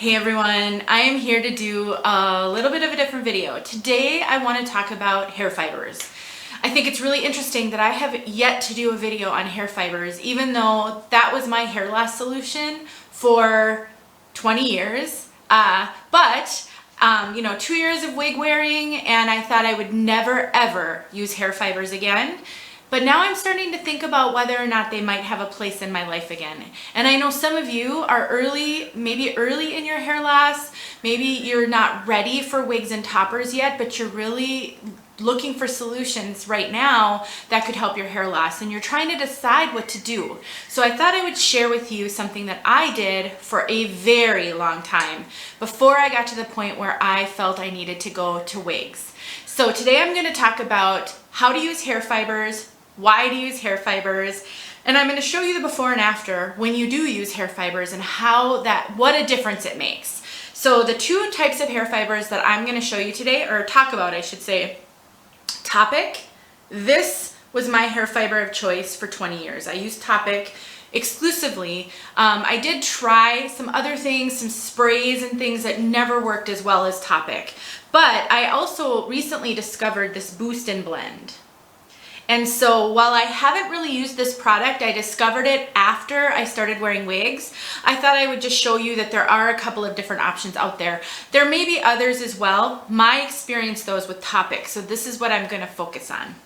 Hey everyone, I am here to do a little bit of a different video. Today I want to talk about hair fibers. I think it's really interesting that I have yet to do a video on hair fibers, even though that was my hair loss solution for 20 years. You know, 2 years of wig wearing, and I thought I would never ever use hair fibers again. But now I'm starting to think about whether or not they might have a place in my life again. And I know some of you are maybe early in your hair loss. Maybe you're not ready for wigs and toppers yet, but you're really looking for solutions right now that could help your hair loss, and you're trying to decide what to do. So I thought I would share with you something that I did for a very long time before I got to the point where I felt I needed to go to wigs. So today I'm going to talk about how to use hair fibers, why to use hair fibers, and I'm going to show you the before and after when you do use hair fibers and what a difference it makes. So the two types of hair fibers that I'm going to show you today, or talk about I should say, Toppik. This was my hair fiber of choice for 20 years. I used Toppik exclusively. I did try some other things, some sprays and things that never worked as well as Toppik. But I also recently discovered this Boost and Blend. And so while I haven't really used this product, I discovered it after I started wearing wigs. I thought I would just show you that there are a couple of different options out there. There may be others as well. My experience though is with Toppik, so this is what I'm going to focus on.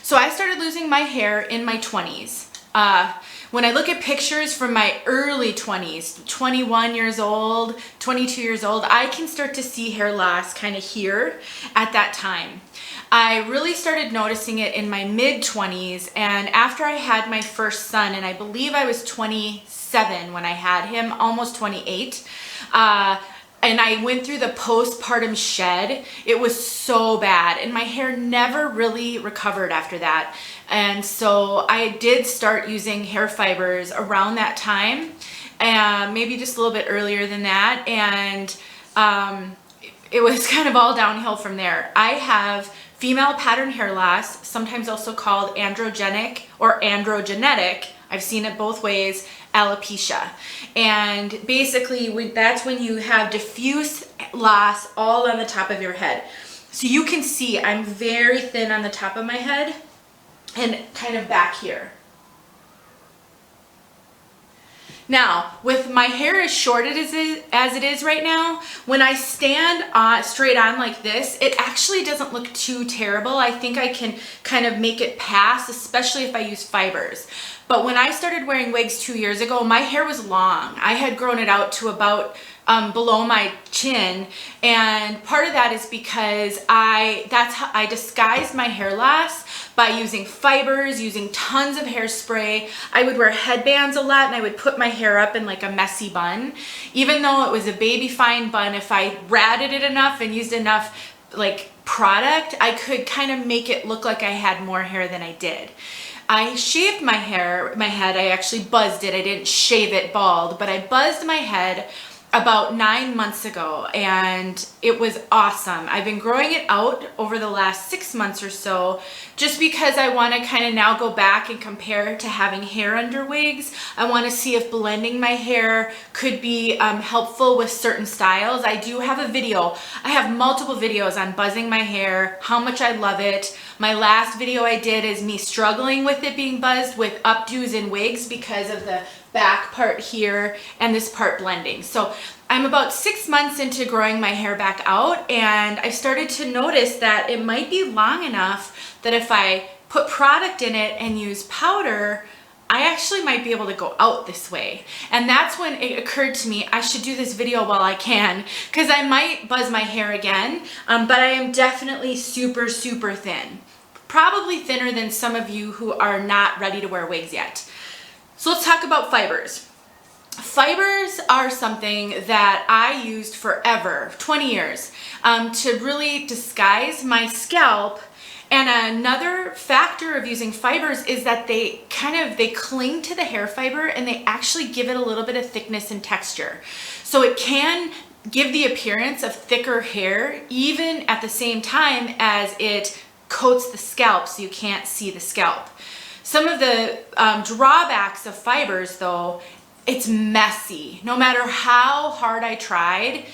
So I started losing my hair in my 20s. When I look at pictures from my early 20s, 21 years old, 22 years old, I can start to see hair loss kind of here at that time. I really started noticing it in my mid-20s, and after I had my first son, and I believe I was 27 when I had him, almost 28, and I went through the postpartum shed. It was so bad, and my hair never really recovered after that. And so I did start using hair fibers around that time, maybe just a little bit earlier than that, and it was kind of all downhill from there. I have female pattern hair loss, sometimes also called androgenic or androgenetic. I've seen it both ways, alopecia. And basically that's when you have diffuse loss all on the top of your head. So you can see I'm very thin on the top of my head and kind of back here. Now, with my hair as short as it is right now, when I stand straight on like this, it actually doesn't look too terrible. I think I can kind of make it pass, especially if I use fibers. But when I started wearing wigs 2 years ago, my hair was long. I had grown it out to about below my chin, and part of that is because I disguised my hair loss by using fibers, using tons of hairspray. I would wear headbands a lot, and I would put my hair up in like a messy bun. Even though it was a baby fine bun, if I ratted it enough and used enough like product, I could kind of make it look like I had more hair than I did. I shaved my head. I actually buzzed it. I didn't shave it bald, but I buzzed my head about 9 months ago, and it was awesome. I've been growing it out over the last 6 months or so, just because I want to kind of now go back and compare to having hair under wigs. I want to see if blending my hair could be helpful with certain styles. I do have a video. I have multiple videos on buzzing my hair, how much I love it. My last video I did is me struggling with it being buzzed with updos and wigs because of the back part here and this part blending. So I'm about 6 months into growing my hair back out, and I started to notice that it might be long enough that if I put product in it and use powder, I actually might be able to go out this way. And that's when it occurred to me I should do this video while I can, because I might buzz my hair again, but I am definitely super, super thin. Probably thinner than some of you who are not ready to wear wigs yet. So let's talk about fibers. Fibers are something that I used forever, 20 years, to really disguise my scalp. And another factor of using fibers is that they cling to the hair fiber, and they actually give it a little bit of thickness and texture. So it can give the appearance of thicker hair even at the same time as it coats the scalp so you can't see the scalp. Some of the drawbacks of fibers though it's messy. No matter how hard I tried,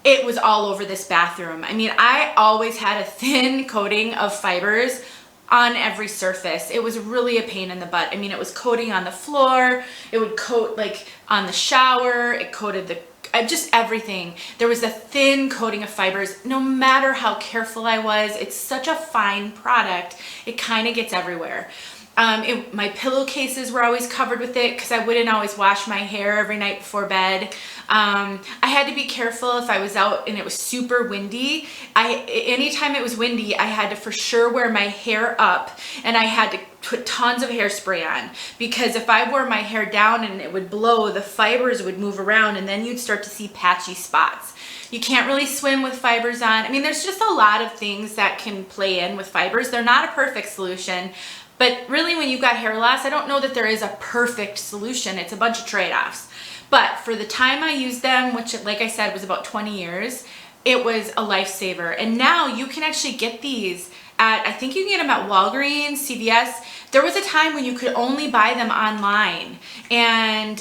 it was all over this bathroom. I mean, I always had a thin coating of fibers on every surface. It was really a pain in the butt. I mean, it was coating on the floor, it would coat like on the shower, it coated the just everything. There was a thin coating of fibers. No matter how careful I was, it's such a fine product, it kind of gets everywhere. My pillowcases were always covered with it because I wouldn't always wash my hair every night before bed. I had to be careful if I was out and it was super windy. Anytime it was windy, I had to for sure wear my hair up, and I had to put tons of hairspray on, because if I wore my hair down and it would blow, the fibers would move around and then you'd start to see patchy spots. You can't really swim with fibers on. I mean, there's just a lot of things that can play in with fibers. They're not a perfect solution. But really, when you've got hair loss, I don't know that there is a perfect solution. It's a bunch of trade-offs. But for the time I used them, which like I said was about 20 years, it was a lifesaver. And now you can actually get these at, I think you can get them at Walgreens, CVS. There was a time when you could only buy them online, and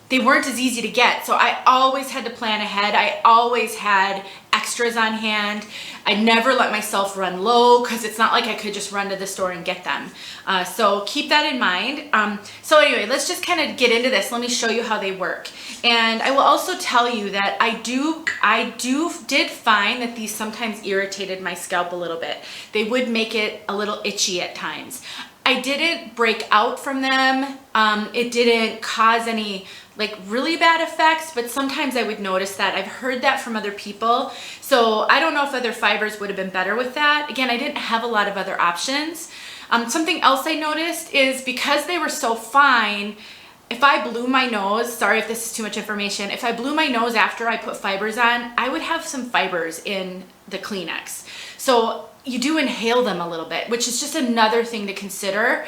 they weren't as easy to get. So I always had to plan ahead. I always had extras on hand. I never let myself run low, because it's not like I could just run to the store and get them. So keep that in mind. So anyway, let's just kind of get into this. Let me show you how they work. And I will also tell you that I did find that these sometimes irritated my scalp a little bit. They would make it a little itchy at times. I didn't break out from them. It didn't cause any like really bad effects, but sometimes I would notice that. I've heard that from other people. So I don't know if other fibers would have been better with that. Again, I didn't have a lot of other options. Something else I noticed is because they were so fine, if I blew my nose, sorry if this is too much information, if I blew my nose after I put fibers on, I would have some fibers in the Kleenex. So you do inhale them a little bit, which is just another thing to consider.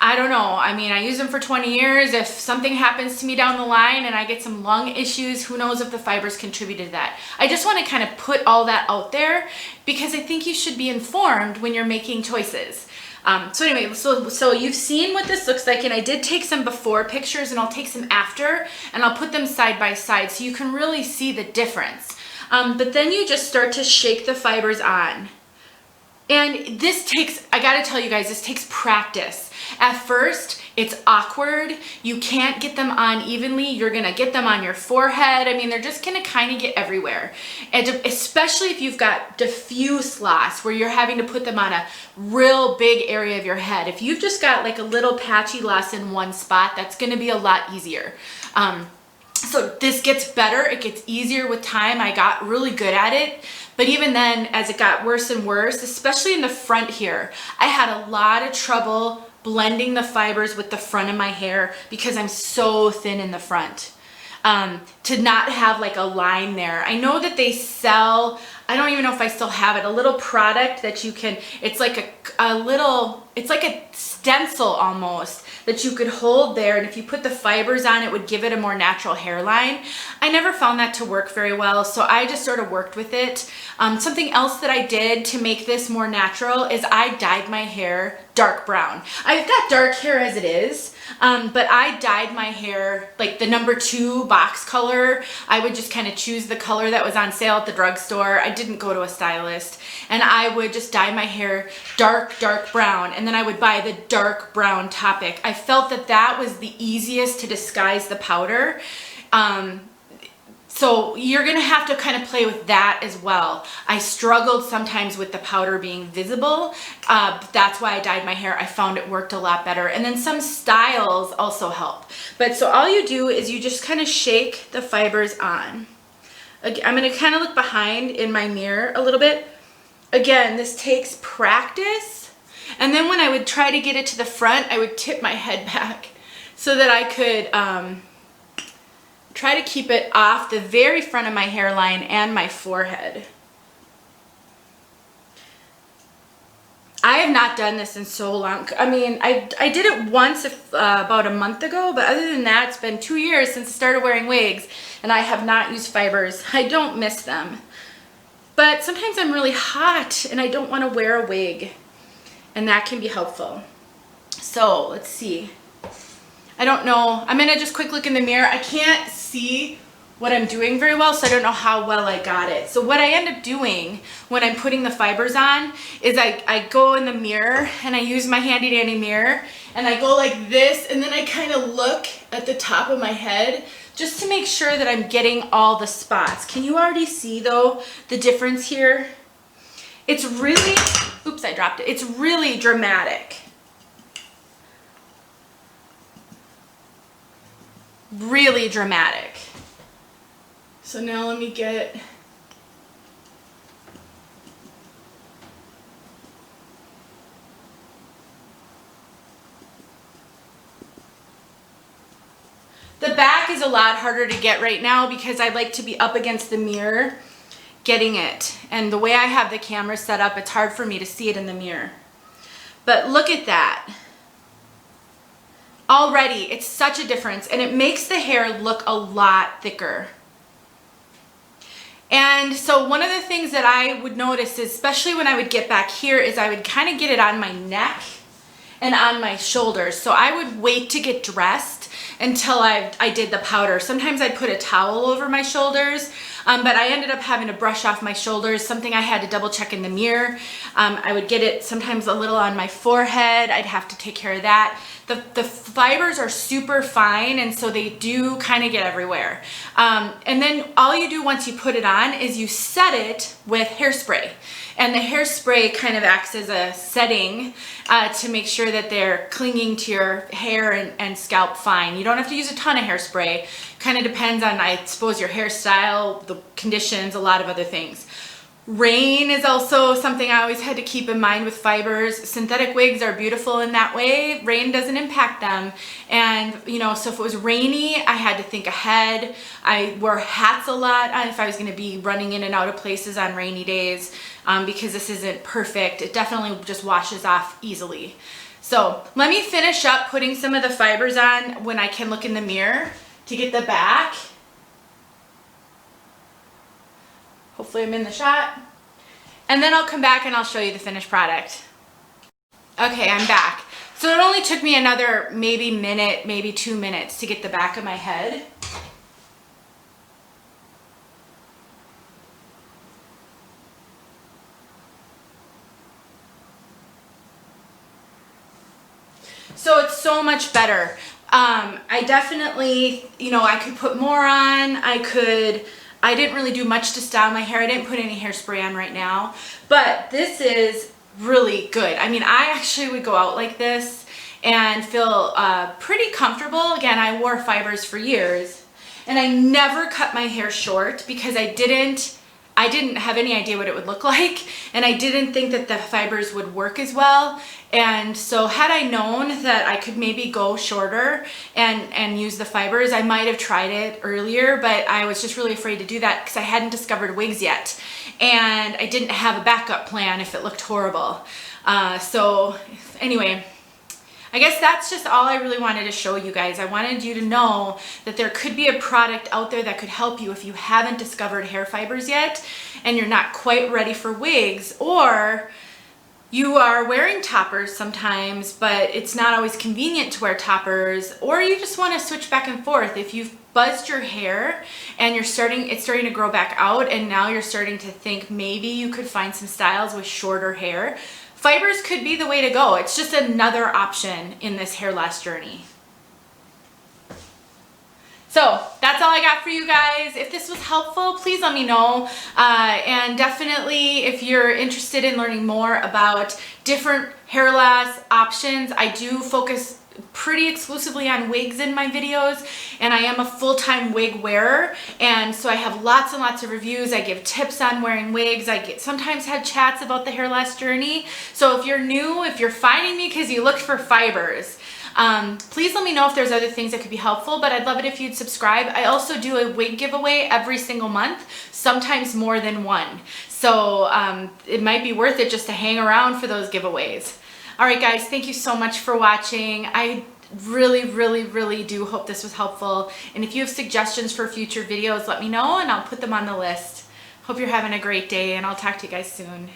I don't know. I mean, I use them for 20 years. If something happens to me down the line and I get some lung issues, who knows if the fibers contributed to that. I just want to kind of put all that out there, because I think you should be informed when you're making choices. So anyway, so you've seen what this looks like, and I did take some before pictures, and I'll take some after, and I'll put them side by side so you can really see the difference. But then you just start to shake the fibers on. And this takes, I gotta tell you guys, this takes practice. At first, it's awkward. You can't get them on evenly. You're gonna get them on your forehead. I mean, they're just gonna kind of get everywhere. And especially if you've got diffuse loss, where you're having to put them on a real big area of your head. If you've just got like a little patchy loss in one spot, that's gonna be a lot easier. So this gets better. It gets easier with time. I got really good at it. But even then, as it got worse and worse, especially in the front here, I had a lot of trouble blending the fibers with the front of my hair because I'm so thin in the front. To not have like a line there. I know that they sell, I don't even know if I still have it, a little product that you can, it's like a little, it's like a stencil almost that you could hold there, and if you put the fibers on, it would give it a more natural hairline. I never found that to work very well, so I just sort of worked with it. Something else that I did to make this more natural is I dyed my hair dark brown. I've got dark hair as it is, but I dyed my hair like the number 2 box color. I would just kind of choose the color that was on sale at the drugstore. I didn't go to a stylist, and I would just dye my hair dark brown, and then I would buy the dark brown Toppik. I felt that that was the easiest to disguise the powder. So you're gonna have to kind of play with that as well. I struggled sometimes with the powder being visible. That's why I dyed my hair. I found it worked a lot better. And then some styles also help. But so all you do is you just kind of shake the fibers on. Again, I'm gonna kind of look behind in my mirror a little bit. Again, this takes practice. And then when I would try to get it to the front, I would tip my head back so that I could try to keep it off the very front of my hairline and my forehead. I have not done this in so long. I mean, I did it once about a month ago, but other than that, it's been 2 years since I started wearing wigs, and I have not used fibers. I don't miss them. But sometimes I'm really hot and I don't want to wear a wig, and that can be helpful. So let's see. I don't know. I'm gonna just quick look in the mirror. I can't see what I'm doing very well, so I don't know how well I got it. So what I end up doing when I'm putting the fibers on is I go in the mirror and I use my handy dandy mirror and I go like this, and then I kind of look at the top of my head just to make sure that I'm getting all the spots. Can you already see though the difference here? It's really, oops, I dropped it. It's really dramatic. Really dramatic. So now let me get, the back is a lot harder to get right now because I like to be up against the mirror getting it. And the way I have the camera set up, it's hard for me to see it in the mirror. But look at that. Already, it's such a difference, and it makes the hair look a lot thicker. And so one of the things that I would notice, especially when I would get back here, is I would kind of get it on my neck and on my shoulders. So I would wait to get dressed until I did the powder. Sometimes I'd put a towel over my shoulders, but I ended up having to brush off my shoulders, something I had to double check in the mirror. I would get it sometimes a little on my forehead. I'd have to take care of that. The fibers are super fine, and so they do kind of get everywhere. And then all you do once you put it on is you set it with hairspray. And the hairspray kind of acts as a setting to make sure that they're clinging to your hair and scalp fine. You don't have to use a ton of hairspray. Kind of depends on, I suppose, your hairstyle, the conditions, a lot of other things. Rain is also something I always had to keep in mind with fibers. Synthetic wigs are beautiful in that way. Rain doesn't impact them. And, you know, so if it was rainy, I had to think ahead. I wore hats a lot if I was going to be running in and out of places on rainy days because this isn't perfect. It definitely just washes off easily. So let me finish up putting some of the fibers on when I can look in the mirror to get the back. Hopefully I'm in the shot. And then I'll come back and I'll show you the finished product. Okay, I'm back. So it only took me another maybe minute, maybe 2 minutes to get the back of my head. So it's so much better. I definitely, you know, I could put more on. I didn't really do much to style my hair. I didn't put any hairspray on right now, but this is really good. I mean, I actually would go out like this and feel pretty comfortable. Again, I wore fibers for years, and I never cut my hair short because I didn't have any idea what it would look like, and I didn't think that the fibers would work as well. And so had I known that I could maybe go shorter and use the fibers, I might have tried it earlier, but I was just really afraid to do that because I hadn't discovered wigs yet, and I didn't have a backup plan if it looked horrible. So anyway, I guess that's just all I really wanted to show you guys. I wanted you to know that there could be a product out there that could help you if you haven't discovered hair fibers yet and you're not quite ready for wigs, or you are wearing toppers sometimes, but it's not always convenient to wear toppers, or you just want to switch back and forth. If you've buzzed your hair and it's starting to grow back out, and now you're starting to think maybe you could find some styles with shorter hair, fibers could be the way to go. It's just another option in this hair loss journey. So that's all I got for you guys. If this was helpful, please let me know. And definitely, if you're interested in learning more about different hair loss options, I do focus pretty exclusively on wigs in my videos, and I am a full-time wig wearer, and so I have lots and lots of reviews. I give tips on wearing wigs. I sometimes had chats about the hair loss journey. So if you're new, if you're finding me because you looked for fibers, please let me know if there's other things that could be helpful, but I'd love it if you'd subscribe. I also do a wig giveaway every single month, sometimes more than one. So it might be worth it just to hang around for those giveaways. All right, guys, thank you so much for watching. I really do hope this was helpful. And if you have suggestions for future videos, let me know and I'll put them on the list. Hope you're having a great day, and I'll talk to you guys soon.